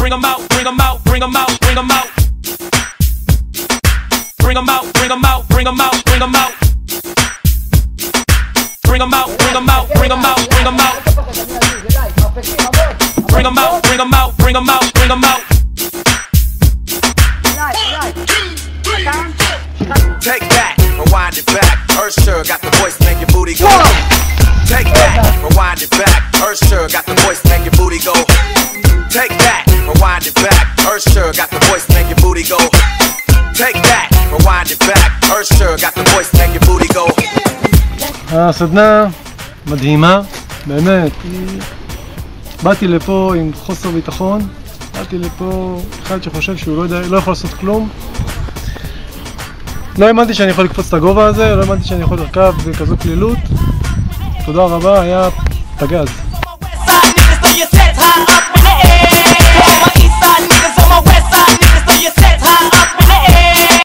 bring them out, bring them out, bring them out, bring them out. Bring them out, bring them out, bring them out, bring them out. Bring them out, bring them out, bring them out, bring them out. Bring them out, bring them out, bring them out, bring them out. Take that, rewind it back. Ursher got the voice, make your booty go. Take that, rewind it back. Ursher got the voice, make your booty go. Take that, rewind it back. Ursher got the voice, make your booty go. Take that, rewind it back. Ursher got the voice, make your booty go. הסדנה מדהימה, באמת. באתי לפה עם חוסר ביטחון, באתי לפה אחד שחושב שהוא לא יכול לעשות כלום. לא האמנתי שאני יכול לקפוץ את הגובה הזה, לא האמנתי שאני יכול לרכב בכזו קלילות. תודה רבה, היה פגז.